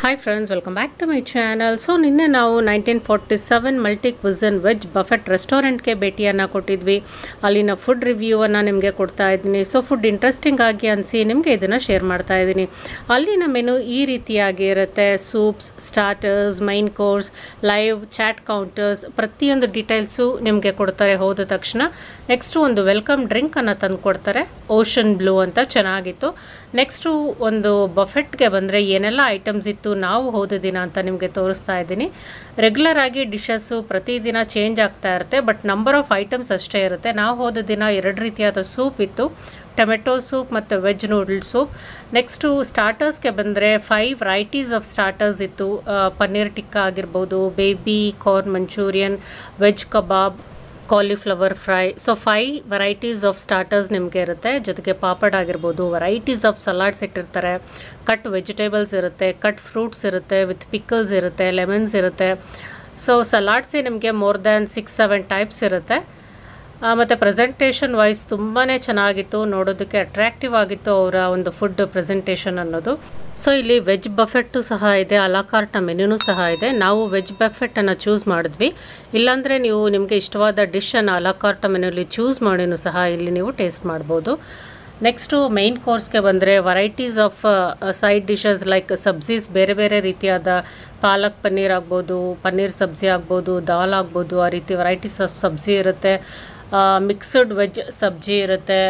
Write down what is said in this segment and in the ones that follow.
Hi friends, welcome back to my channel. So ನಿನ್ನೆ ನಾವು 1947 multi cuisine veg Buffett ರೆಸ್ಟೋರೆಂಟ್ಗೆ ಭೇಟಿಯನ್ನು ಕೊಟ್ಟಿದ್ವಿ. ಅಲ್ಲಿನ ಫುಡ್ ರಿವ್ಯೂವನ್ನು ನಿಮಗೆ ಕೊಡ್ತಾ ಇದ್ದೀನಿ. ಸೊ ಫುಡ್ ಇಂಟ್ರೆಸ್ಟಿಂಗ್ ಆಗಿ ಅನಿಸಿ ನಿಮಗೆ ಇದನ್ನು ಶೇರ್ ಮಾಡ್ತಾ ಇದ್ದೀನಿ. ಅಲ್ಲಿನ ಮೆನು ಈ ರೀತಿಯಾಗಿ ಇರುತ್ತೆ. Soups, starters, main course, live chaat counters, ಪ್ರತಿಯೊಂದು ಡೀಟೇಲ್ಸು ನಿಮಗೆ ಕೊಡ್ತಾರೆ ಹೋದ ತಕ್ಷಣ. ನೆಕ್ಸ್ಟು ಒಂದು ವೆಲ್ಕಮ್ ಡ್ರಿಂಕನ್ನು ತಂದು ಕೊಡ್ತಾರೆ, ಓಷನ್ ಬ್ಲೂ ಅಂತ, ಚೆನ್ನಾಗಿತ್ತು. ನೆಕ್ಸ್ಟು ಒಂದು ಬಫೆಟ್ಗೆ ಬಂದರೆ ಏನೆಲ್ಲ ಐಟಮ್ಸ್ ಇತ್ತು ನಾವು ಹೋದ ದಿನ ಅಂತ ನಿಮಗೆ ತೋರಿಸ್ತಾ ಇದ್ದೀನಿ. ರೆಗ್ಯುಲರ್ ಆಗಿ ಡಿಶಸ್ಸು ಪ್ರತಿದಿನ ಚೇಂಜ್ ಆಗ್ತಾ ಇರುತ್ತೆ, ಬಟ್ ನಂಬರ್ ಆಫ್ ಐಟಮ್ಸ್ ಅಷ್ಟೇ ಇರುತ್ತೆ. ನಾವು ಹೋದ ದಿನ 2 ರೀತಿಯಾದ ಸೂಪ್ ಇತ್ತು, ಟೊಮೆಟೊ ಸೂಪ್ ಮತ್ತು ವೆಜ್ ನೂಡಲ್ ಸೂಪ್. ನೆಕ್ಸ್ಟು ಸ್ಟಾರ್ಟರ್ಸ್ಗೆ ಬಂದರೆ 5 ವೆರೈಟೀಸ್ ಆಫ್ ಸ್ಟಾರ್ಟರ್ಸ್ ಇತ್ತು. ಪನ್ನೀರ್ ಟಿಕ್ಕಾ ಆಗಿರ್ಬೋದು, baby corn manchurian, veg kebab, cauliflower fry. So 5 varieties of starters ನಿಮಗೆ ಇರುತ್ತೆ. ಜೊತೆಗೆ ಪಾಪಡ್ ಆಗಿರ್ಬೋದು, ವೆರೈಟೀಸ್ ಆಫ್ ಸಲಾಡ್ಸ್ ಇಟ್ಟಿರ್ತಾರೆ, ಕಟ್ ವೆಜಿಟೇಬಲ್ಸ್ ಇರುತ್ತೆ, ಕಟ್ ಫ್ರೂಟ್ಸ್ ಇರುತ್ತೆ, ವಿತ್ ಪಿಕಲ್ಸ್ ಇರುತ್ತೆ, ಲೆಮನ್ಸ್ ಇರುತ್ತೆ. ಸೊ ಸಲಾಡ್ಸೇ ನಿಮಗೆ ಮೋರ್ ದ್ಯಾನ್ 6-7 ಟೈಪ್ಸ್ ಇರುತ್ತೆ. ಮತ್ತು ಪ್ರೆಸೆಂಟೇಷನ್ ವೈಸ್ ತುಂಬಾ ಚೆನ್ನಾಗಿತ್ತು, ನೋಡೋದಕ್ಕೆ ಅಟ್ರ್ಯಾಕ್ಟಿವ್ ಆಗಿತ್ತು ಅವರ ಒಂದು ಫುಡ್ ಪ್ರೆಸೆಂಟೇಷನ್ ಅನ್ನೋದು. ಸೊ ಇಲ್ಲಿ ವೆಜ್ ಬಫೆಟ್ಟು ಸಹ ಇದೆ, ಅಲಾಕಾರ್ಟ್ ಮೆನ್ಯೂನೂ ಸಹ ಇದೆ. ನಾವು ವೆಜ್ ಬಫೆಟ್ಟನ್ನು ಚೂಸ್ ಮಾಡಿದ್ವಿ. ಇಲ್ಲಾಂದರೆ ನೀವು ನಿಮಗೆ ಇಷ್ಟವಾದ ಡಿಶನ್ನು ಅಲಾಕಾರ್ಟ್ ಮೆನ್ಯೂಲಿ ಚೂಸ್ ಮಾಡಿನೂ ಸಹ ಇಲ್ಲಿ ನೀವು ಟೇಸ್ಟ್ ಮಾಡ್ಬೋದು. ನೆಕ್ಸ್ಟು ಮೈನ್ ಕೋರ್ಸ್ಗೆ ಬಂದರೆ varieties of side dishes like sabzis, ಬೇರೆ ಬೇರೆ ರೀತಿಯಾದ ಪಾಲಕ್ ಪನ್ನೀರ್ ಆಗ್ಬೋದು, ಪನ್ನೀರ್ ಸಬ್ಜಿ ಆಗ್ಬೋದು, ದಾಲ್ ಆಗ್ಬೋದು, ಆ ರೀತಿ ವೆರೈಟೀಸ್ ಆಫ್ ಸಬ್ಜಿ ಇರುತ್ತೆ. ಮಿಕ್ಸ್ಡ್ ವೆಜ್ ಸಬ್ಜಿ ಇರುತ್ತೆ.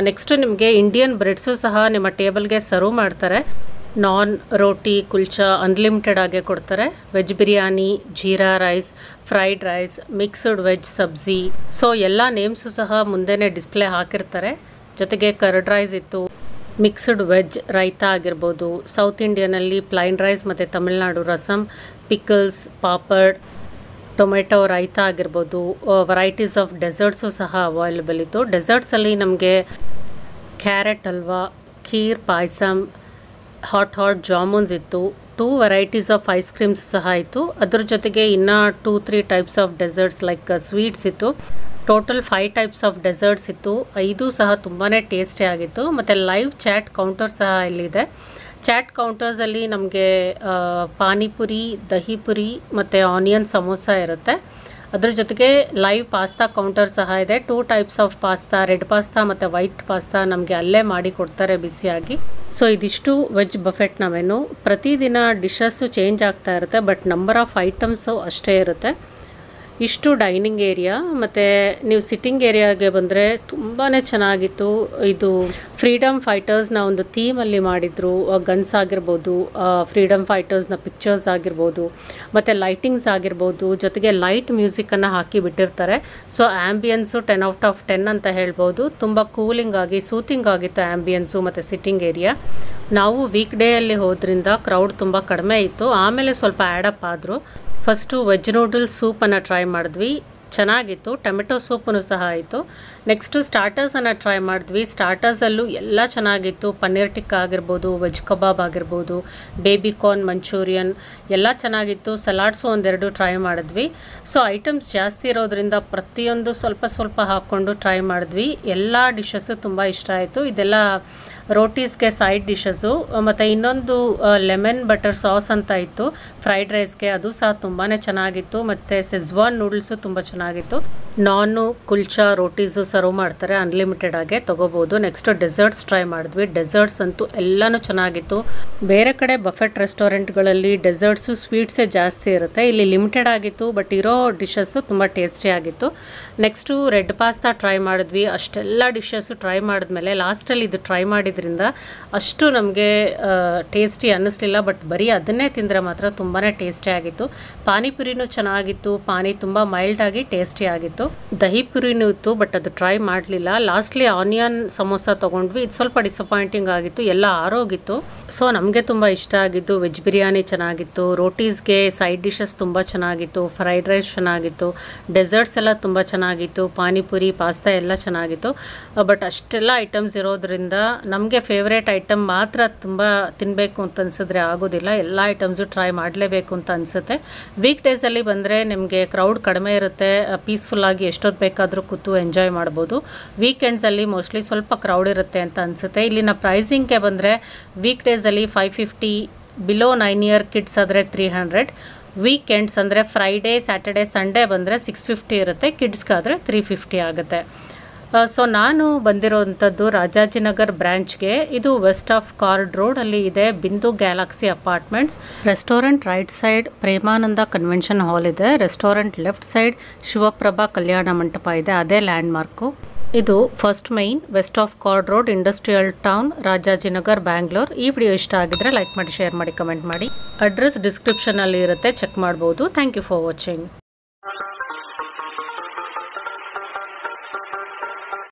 ನೆಕ್ಸ್ಟು ನಿಮಗೆ ಇಂಡಿಯನ್ ಬ್ರೆಡ್ಸು ಸಹ ನಿಮ್ಮ ಟೇಬಲ್ಗೆ ಸರ್ವ್ ಮಾಡ್ತಾರೆ. ನಾನ್, ರೋಟಿ, ಕುಲ್ಚಾ ಅನ್ಲಿಮಿಟೆಡ್ ಆಗೇ ಕೊಡ್ತಾರೆ. Veg biryani, jeera rice, fried rice, mixed veg sabzi. So ಎಲ್ಲ ನೇಮ್ಸು ಸಹ ಮುಂದೆನೇ ಡಿಸ್ಪ್ಲೇ ಹಾಕಿರ್ತಾರೆ. ಜೊತೆಗೆ ಕರ್ಡ್ ರೈಸ್ ಇತ್ತು, ಮಿಕ್ಸ್ಡ್ ವೆಜ್ ರೈತಾ ಆಗಿರ್ಬೋದು, ಸೌತ್ ಇಂಡಿಯನಲ್ಲಿ ಪ್ಲೈನ್ ರೈಸ್ ಮತ್ತು ತಮಿಳ್ನಾಡು ರಸಮ್, ಪಿಕಲ್ಸ್, ಪಾಪಡ್, ಟೊಮೆಟೊ ರೈತಾ ಆಗಿರ್ಬೋದು. ವೆರೈಟೀಸ್ ಆಫ್ ಡೆಸರ್ಟ್ಸು ಸಹ ಅವೈಲೇಬಲ್ ಇತ್ತು. ಡೆಸರ್ಟ್ಸಲ್ಲಿ ನಮಗೆ ಕ್ಯಾರೆಟ್ ಹಲ್ವಾ, ಖೀರ್ ಪಾಯಸಮ್, ಹಾಟ್ ಜಾಮೂನ್ಸ್ ಇತ್ತು. 2 ವೆರೈಟೀಸ್ ಆಫ್ ಐಸ್ ಕ್ರೀಮ್ಸ್ ಸಹ ಇತ್ತು. ಅದ್ರ ಜೊತೆಗೆ ಇನ್ನೂ 2-3 types of deserts like sweets ಇತ್ತು. ಟೋಟಲ್ 5 ಟೈಪ್ಸ್ ಆಫ್ ಡೆಸರ್ಟ್ಸ್ ಇತ್ತು. 5 ಸಹ ತುಂಬಾ ಟೇಸ್ಟಿ ಆಗಿತ್ತು. ಮತ್ತು ಲೈವ್ ಚಾಟ್ ಕೌಂಟರ್ ಸಹ ಇಲ್ಲಿದೆ. ಚಾಟ್ ಕೌಂಟರ್ಸಲ್ಲಿ ನಮಗೆ ಪಾನಿಪುರಿ, ದಹಿಪುರಿ ಮತ್ತು ಆನಿಯನ್ ಸಮೋಸ ಇರುತ್ತೆ. ಅದ್ರ ಜೊತೆಗೆ ಲೈವ್ ಪಾಸ್ತಾ ಕೌಂಟರ್ ಸಹ ಇದೆ. 2 types of pasta, red pasta ಮತ್ತು ವೈಟ್ ಪಾಸ್ತಾ ನಮಗೆ ಅಲ್ಲೇ ಮಾಡಿ ಕೊಡ್ತಾರೆ ಬಿಸಿಯಾಗಿ. ಸೊ ಇದಿಷ್ಟು ವೆಜ್ ಬಫೆಟ್ನ ಮೆನು. ಪ್ರತಿದಿನ ಡಿಶಸ್ಸು ಚೇಂಜ್ ಆಗ್ತಾ ಇರುತ್ತೆ, ಬಟ್ ನಂಬರ್ ಆಫ್ ಐಟಮ್ಸು ಅಷ್ಟೇ ಇರುತ್ತೆ. ಇಷ್ಟು ಡೈನಿಂಗ್ ಏರಿಯಾ. ಮತ್ತು ನೀವು ಸಿಟ್ಟಿಂಗ್ ಏರಿಯಾಗೆ ಬಂದರೆ ತುಂಬಾ ಚೆನ್ನಾಗಿತ್ತು. ಇದು ಫ್ರೀಡಮ್ ಫೈಟರ್ಸ್ನ ಒಂದು ಥೀಮಲ್ಲಿ ಮಾಡಿದರು. ಗನ್ಸ್ ಆಗಿರ್ಬೋದು, ಫ್ರೀಡಮ್ ಫೈಟರ್ಸ್ನ ಪಿಕ್ಚರ್ಸ್ ಆಗಿರ್ಬೋದು, ಮತ್ತು ಲೈಟಿಂಗ್ಸ್ ಆಗಿರ್ಬೋದು, ಜೊತೆಗೆ ಲೈಟ್ ಮ್ಯೂಸಿಕನ್ನು ಹಾಕಿ ಬಿಟ್ಟಿರ್ತಾರೆ. ಸೊ ಆ್ಯಂಬಿಯನ್ಸು 10/10 ಅಂತ ಹೇಳ್ಬೋದು. ತುಂಬ ಕೂಲಿಂಗ್ ಆಗಿ, ಸೂತಿಂಗ್ ಆಗಿತ್ತು ಆ್ಯಂಬಿಯನ್ಸು ಮತ್ತು ಸಿಟ್ಟಿಂಗ್ ಏರಿಯಾ. ನಾವು ವೀಕ್ ಡೇಯಲ್ಲಿ ಹೋದ್ರಿಂದ ಕ್ರೌಡ್ ತುಂಬ ಕಡಿಮೆ ಇತ್ತು. ಆಮೇಲೆ ಸ್ವಲ್ಪ ಆ್ಯಡಪ್ ಆದರು. ಫಸ್ಟು ವೆಜ್ ನೂಡಲ್ಸ್ ಸೂಪನ್ನು ಟ್ರೈ ಮಾಡಿದ್ವಿ, ಚೆನ್ನಾಗಿತ್ತು. ಟೊಮೆಟೊ ಸೂಪನ್ನು ಸಹ ಆಯಿತು. ನೆಕ್ಸ್ಟು ಸ್ಟಾರ್ಟರ್ಸನ್ನು ಟ್ರೈ ಮಾಡಿದ್ವಿ. ಸ್ಟಾರ್ಟರ್ಸಲ್ಲೂ ಎಲ್ಲ ಚೆನ್ನಾಗಿತ್ತು. ಪನ್ನೀರ್ ಟಿಕ್ಕಾ ಆಗಿರ್ಬೋದು, ವೆಜ್ ಕಬಾಬ್ ಆಗಿರ್ಬೋದು, ಬೇಬಿ ಕಾರ್ನ್ ಮಂಚೂರಿಯನ್ ಎಲ್ಲ ಚೆನ್ನಾಗಿತ್ತು. ಸಲಾಡ್ಸು 1-2 ಟ್ರೈ ಮಾಡಿದ್ವಿ. ಸೊ ಐಟಮ್ಸ್ ಜಾಸ್ತಿ ಇರೋದ್ರಿಂದ ಪ್ರತಿಯೊಂದು ಸ್ವಲ್ಪ ಸ್ವಲ್ಪ ಹಾಕ್ಕೊಂಡು ಟ್ರೈ ಮಾಡಿದ್ವಿ. ಎಲ್ಲ ಡಿಶಸ್ಸು ತುಂಬ ಇಷ್ಟ ಆಯಿತು. ಇದೆಲ್ಲ ರೋಟೀಸ್ಗೆ ಸೈಡ್ ಡಿಶಸ್ಸು. ಮತ್ತು ಇನ್ನೊಂದು ಲೆಮನ್ ಬಟರ್ ಸಾಸ್ ಅಂತ ಇತ್ತು ಫ್ರೈಡ್ ರೈಸ್ಗೆ, ಅದು ಸಹ ತುಂಬಾ ಚೆನ್ನಾಗಿತ್ತು. ಮತ್ತು ಸೆಜ್ವಾನ್ ನೂಡಲ್ಸು ತುಂಬ ಚೆನ್ನಾಗಿತ್ತು. ನಾನು, ಕುಲ್ಚಾ, ರೋಟೀಸು ಸರ್ವ್ ಮಾಡ್ತಾರೆ, ಅನ್ಲಿಮಿಟೆಡ್ ಆಗೇ ತೊಗೋಬೋದು. ನೆಕ್ಸ್ಟ್ ಡೆಸರ್ಟ್ಸ್ ಟ್ರೈ ಮಾಡಿದ್ವಿ. ಡೆಸರ್ಟ್ಸ್ ಅಂತೂ ಎಲ್ಲನೂ ಚೆನ್ನಾಗಿತ್ತು. ಬೇರೆ ಕಡೆ ಬಫೆಟ್ ರೆಸ್ಟೋರೆಂಟ್ಗಳಲ್ಲಿ ಡೆಸರ್ಟ್ಸು ಸ್ವೀಟ್ಸೇ ಜಾಸ್ತಿ ಇರುತ್ತೆ, ಇಲ್ಲಿ ಲಿಮಿಟೆಡ್ ಆಗಿತ್ತು. ಬಟ್ ಇರೋ ಡಿಶಸ್ಸು ತುಂಬ ಟೇಸ್ಟಿ ಆಗಿತ್ತು. ನೆಕ್ಸ್ಟು ರೆಡ್ ಪಾಸ್ತಾ ಟ್ರೈ ಮಾಡಿದ್ವಿ. ಅಷ್ಟೆಲ್ಲ ಡಿಶಸ್ಸು ಟ್ರೈ ಮಾಡಿದ್ಮೇಲೆ ಲಾಸ್ಟಲ್ಲಿ ಇದು ಟ್ರೈ ಮಾಡಿದ್ರಿಂದ ಅಷ್ಟು ನಮಗೆ ಟೇಸ್ಟಿ ಅನ್ನಿಸ್ಲಿಲ್ಲ. ಬಟ್ ಬರೀ ಅದನ್ನೇ ತಿಂದರೆ ಮಾತ್ರ ತುಂಬಾ ಟೇಸ್ಟಿ ಆಗಿತ್ತು. ಪಾನಿಪುರಿನೂ ಚೆನ್ನಾಗಿತ್ತು. ಪಾನಿ ತುಂಬ ಮೈಲ್ಡಾಗಿ ಟೇಸ್ಟಿ ಆಗಿತ್ತು. ದಹಿಪುರಿನೂ ಇತ್ತು, ಬಟ್ ಅದು ಟ್ರೈ ಮಾಡಲಿಲ್ಲ. ಲಾಸ್ಟ್ಲಿ ಆನಿಯನ್ ಸಮೋಸ ತೊಗೊಂಡ್ವಿ. ಇದು ಸ್ವಲ್ಪ ಡಿಸಪಾಯಿಂಟಿಂಗ್ ಆಗಿತ್ತು, ಎಲ್ಲ ಆರೋಗಿತ್ತು. ಸೊ ನಮಗೆ ತುಂಬ ಇಷ್ಟ ಆಗಿದ್ದು ವೆಜ್ ಬಿರಿಯಾನಿ ಚೆನ್ನಾಗಿತ್ತು. ರೋಟೀಸ್ಗೆ ಸೈಡ್ ಡಿಶಸ್ ತುಂಬ ಚೆನ್ನಾಗಿತ್ತು. ಫ್ರೈಡ್ ರೈಸ್ ಚೆನ್ನಾಗಿತ್ತು. ಡೆಸರ್ಟ್ಸ್ ಎಲ್ಲ ತುಂಬ ಚೆನ್ನಾಗಿತ್ತು. ಪಾನಿಪುರಿ, ಪಾಸ್ತಾ ಎಲ್ಲ ಚೆನ್ನಾಗಿತ್ತು. ಬಟ್ ಅಷ್ಟೆಲ್ಲ ಐಟಮ್ಸ್ ಇರೋದ್ರಿಂದ ನಮಗೆ ಫೇವ್ರೇಟ್ ಐಟಮ್ ಮಾತ್ರ ತುಂಬ ತಿನ್ನಬೇಕು ಅಂತ ಅನಿಸಿದ್ರೆ ಆಗೋದಿಲ್ಲ. ಎಲ್ಲ ಐಟಮ್ಸು ಟ್ರೈ ಮಾಡಲೇಬೇಕು ಅಂತ ಅನಿಸುತ್ತೆ. ವೀಕ್ ಡೇಸಲ್ಲಿ ಬಂದರೆ ನಿಮಗೆ ಕ್ರೌಡ್ ಕಡಿಮೆ ಇರುತ್ತೆ, ಪೀಸ್ಫುಲ್ಲಾಗಿ ಎಷ್ಟೊತ್ತು ಬೇಕಾದರೂ ಕೂತು ಎಂಜಾಯ್ ಮಾಡ್ಬೋದು. ವೀಕೆಂಡ್ಸಲ್ಲಿ ಮೋಸ್ಟ್ಲಿ ಸ್ವಲ್ಪ ಕ್ರೌಡ್ ಇರುತ್ತೆ ಅಂತ ಅನಿಸುತ್ತೆ. ಇಲ್ಲಿನ ಪ್ರೈಸಿಂಗ್ಗೆ ಬಂದರೆ ವೀಕ್ ಡೇಸಲ್ಲಿ 550 ಬಿಲೋ 9 ಇಯರ್ ಕಿಡ್ಸ್ ಆದರೆ 300. ವೀಕೆಂಡ್ಸ್ ಅಂದರೆ ಫ್ರೈಡೇ ಸ್ಯಾಟರ್ಡೆ ಸಂಡೇ ಬಂದರೆ 650 ಇರುತ್ತೆ, ಕಿಡ್ಸ್ಗಾದರೆ 350 ಆಗುತ್ತೆ. ಸೊ ನಾನು ಬಂದಿರೋವಂಥದ್ದು ರಾಜಾಜಿನಗರ್ ಬ್ರ್ಯಾಂಚ್ಗೆ. ಇದು ವೆಸ್ಟ್ ಆಫ್ ಕಾರ್ಡ್ ರೋಡಲ್ಲಿ ಇದೆ, Bindu Galaxy Apartments. Restaurant right side Premananda Convention Hall ಇದೆ, restaurant left side Shivaprabha Kalyana Mantapa ಇದೆ, ಅದೇ ಲ್ಯಾಂಡ್ ಮಾರ್ಕು. ಇದು first main, west of Chord Road, Industrial Town, Rajajinagar, Bangalore. ಈ ವಿಡಿಯೋ ಇಷ್ಟ ಆಗಿದ್ರೆ ಲೈಕ್ ಮಾಡಿ, ಶೇರ್ ಮಾಡಿ, ಕಮೆಂಟ್ ಮಾಡಿ. ಅಡ್ರೆಸ್ ಡಿಸ್ಕ್ರಿಪ್ಷನಲ್ಲಿ ಇರುತ್ತೆ, ಚೆಕ್ ಮಾಡ್ಬೋದು. Thank you for watching.